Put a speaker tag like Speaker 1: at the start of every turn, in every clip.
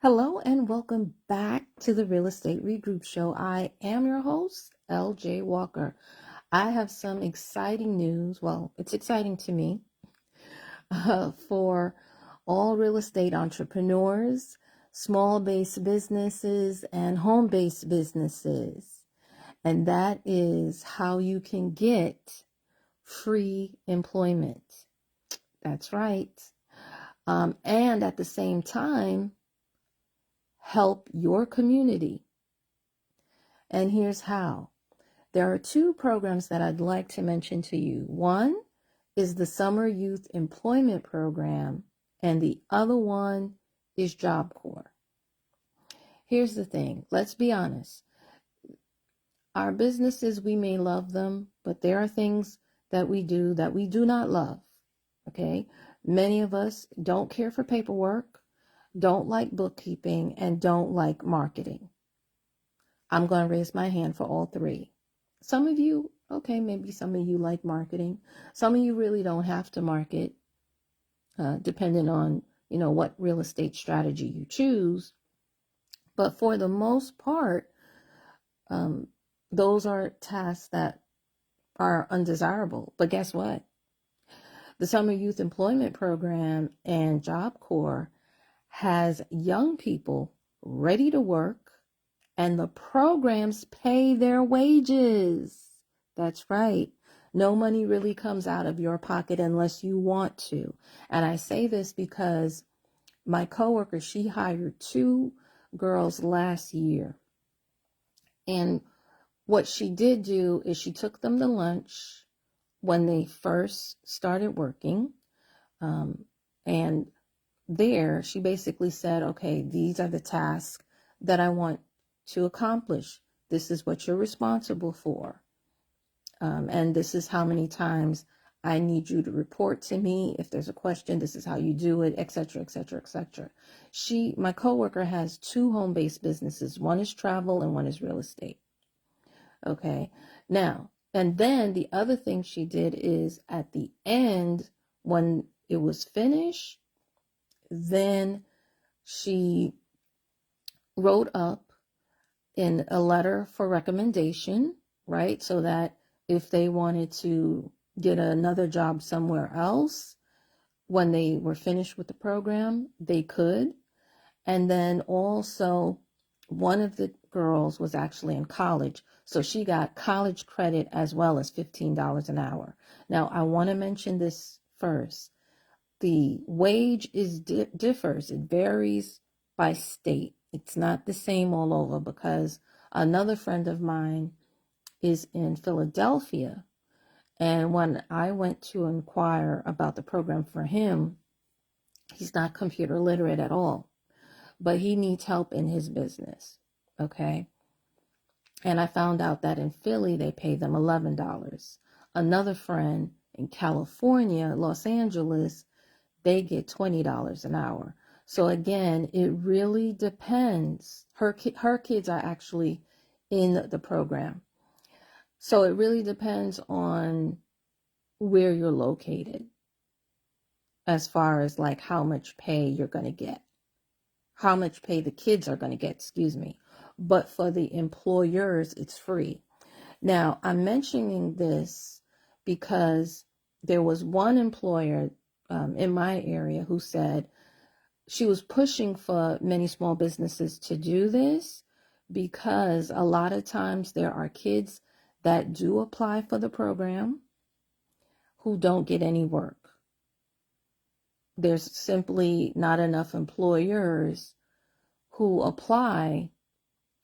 Speaker 1: Hello and welcome back to the Real Estate Regroup Show. I am your host, LJ Walker. I have some exciting news. Well, it's exciting to me for all real estate entrepreneurs, small-based businesses, and home-based businesses. And that is how you can get free employment. That's right. And at the same time, help your community. And here's how. There are two programs that I'd like to mention to you. One is the Summer Youth Employment Program, and the other one is Job Corps. Here's the thing. Let's be honest. Our businesses, we may love them, but there are things that we do not love. Okay? Many of us don't care for paperwork, don't like bookkeeping, and don't like marketing. I'm going to raise my hand for all three. Some of you, okay, maybe some of you like marketing. Some of you really don't have to market, depending on, what real estate strategy you choose. But for the most part, those are tasks that are undesirable. But guess what? The Summer Youth Employment Program and Job Corps has young people ready to work, and the programs pay their wages. That's right. No money really comes out of your pocket unless you want to. And I say this because my coworker, she hired two girls last year. And what she did do is she took them to lunch when they first started working. And there she basically said, okay, these are the tasks that I want to accomplish. This is what you're responsible for. And this is how many times I need you to report to me. If there's a question, this is how you do it, etc., etc., etc. My coworker has two home-based businesses. One is travel and one is real estate. Okay. Now, and then the other thing she did is at the end, when it was finished, then she wrote up in a letter for recommendation, right? So that if they wanted to get another job somewhere else, when they were finished with the program, they could. And then also, one of the girls was actually in college, so she got college credit as well as $15 an hour. Now, I want to mention this first. The wage differs. It varies by state. It's not the same all over, because another friend of mine is in Philadelphia. And when I went to inquire about the program for him, he's not computer literate at all, but he needs help in his business. Okay. And I found out that in Philly, they pay them $11. Another friend in California, Los Angeles, they get $20 an hour. So again, it really depends. Her kids are actually in the program. So it really depends on where you're located as far as like how much pay you're going to get, how much pay the kids are going to get, excuse me. But for the employers, it's free. Now, I'm mentioning this because there was one employer in my area who said she was pushing for many small businesses to do this, because a lot of times there are kids that do apply for the program who don't get any work. There's simply not enough employers who apply.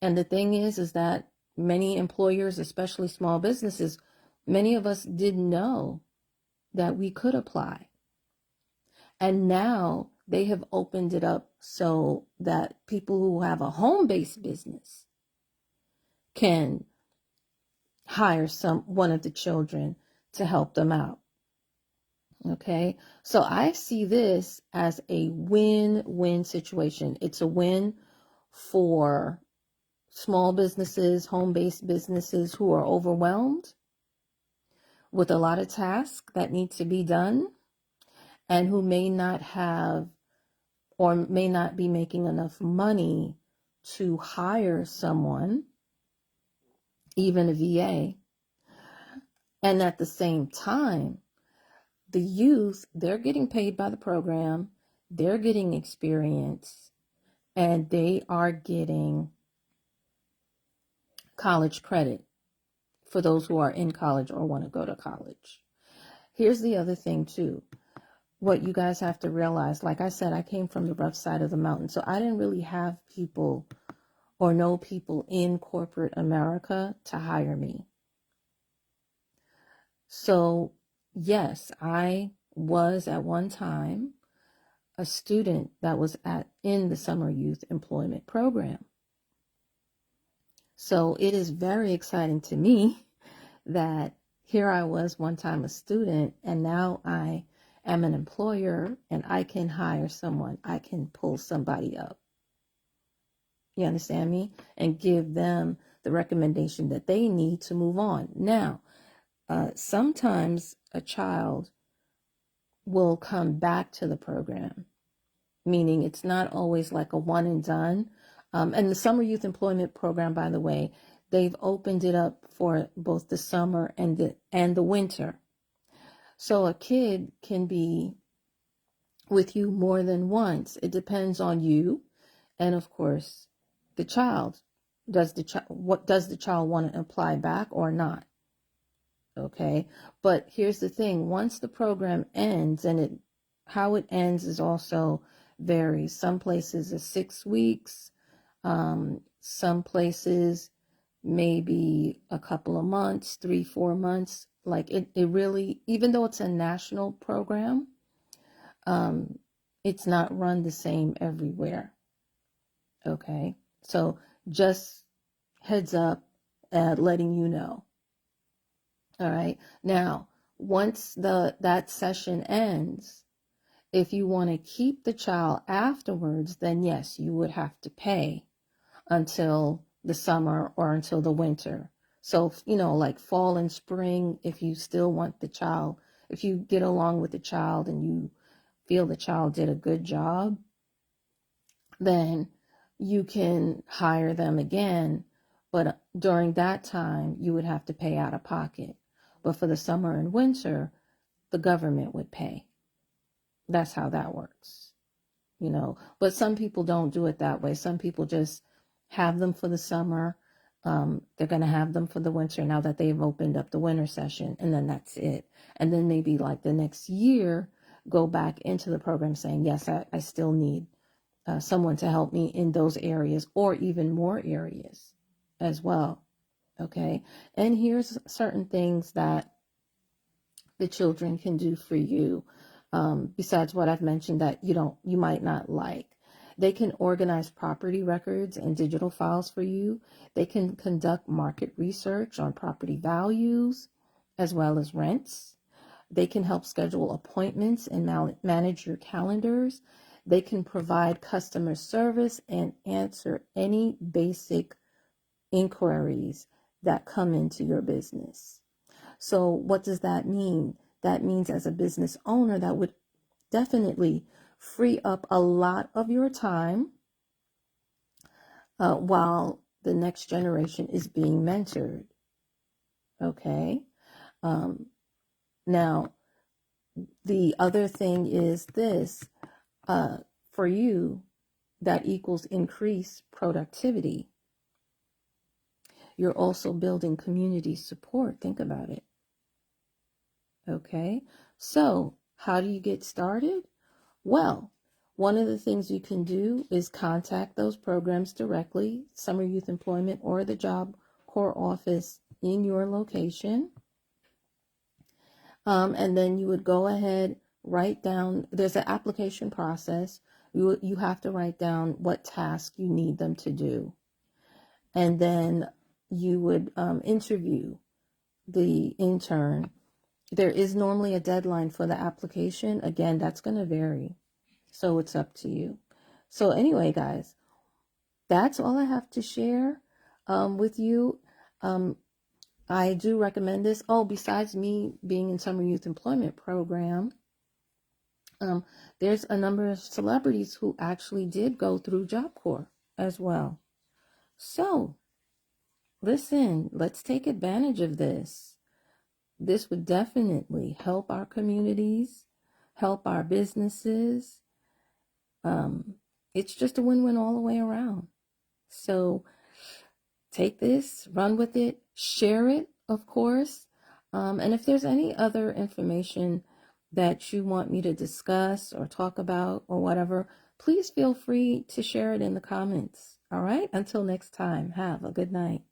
Speaker 1: And the thing is that many employers, especially small businesses, many of us didn't know that we could apply. And now they have opened it up so that people who have a home-based business can hire one of the children to help them out. Okay, so I see this as a win-win situation. It's a win for small businesses, home-based businesses who are overwhelmed with a lot of tasks that need to be done, and who may not have or may not be making enough money to hire someone, even a VA. And at the same time, the youth, they're getting paid by the program, they're getting experience, and they are getting college credit for those who are in college or want to go to college. Here's the other thing too. What you guys have to realize, like I said, I came from the rough side of the mountain, so I didn't really have people or know people in corporate America to hire me. So yes, I was at one time a student that was in the summer youth employment program. So it is very exciting to me that here I was one time a student, and now I am an employer, and I can hire someone. I can pull somebody up. You understand me? And give them the recommendation that they need to move on. Now, sometimes a child will come back to the program, meaning it's not always like a one and done. And the Summer Youth Employment Program, by the way, they've opened it up for both the summer and the winter. So a kid can be with you more than once. It depends on you, and of course, the child. What does the child want to apply back or not? Okay, but here's the thing: once the program ends, and how it ends is also varies. Some places is 6 weeks. Some places maybe a couple of months, 3-4 months. Like it really, even though it's a national program, it's not run the same everywhere. Okay, so just heads up, letting you know. All right, now once that session ends, if you want to keep the child afterwards, then yes, you would have to pay until the summer or until the winter. So, like fall and spring, if you still want the child, if you get along with the child and you feel the child did a good job, then you can hire them again. But during that time, you would have to pay out of pocket. But for the summer and winter, the government would pay. That's how that works, But some people don't do it that way. Some people just have them for the summer. They're going to have them for the winter now that they've opened up the winter session, and then that's it. And then maybe like the next year, go back into the program saying, yes, I still need someone to help me in those areas or even more areas as well. Okay. And here's certain things that the children can do for you, besides what I've mentioned that you might not like. They can organize property records and digital files for you. They can conduct market research on property values as well as rents. They can help schedule appointments and manage your calendars. They can provide customer service and answer any basic inquiries that come into your business. So what does that mean? That means as a business owner, that would definitely free up a lot of your time while the next generation is being mentored. Okay. Now, the other thing is this, for you, that equals increased productivity. You're also building community support. Think about it. Okay. So how do you get started? Well, one of the things you can do is contact those programs directly, Summer Youth Employment or the Job Corps office in your location. And then you would go ahead, write down, there's an application process. You have to write down what task you need them to do. And then you would interview the intern. There is normally a deadline for the application. Again, that's going to vary. So it's up to you. So anyway, guys, that's all I have to share with you. I do recommend this. Oh, besides me being in Summer Youth Employment Program, There's a number of celebrities who actually did go through Job Corps as well. So, listen, let's take advantage of this. This would definitely help our communities, help our businesses. It's just a win-win all the way around. So take this, run with it, share it, of course. And if there's any other information that you want me to discuss or talk about or whatever, please feel free to share it in the comments. All right? Until next time, have a good night.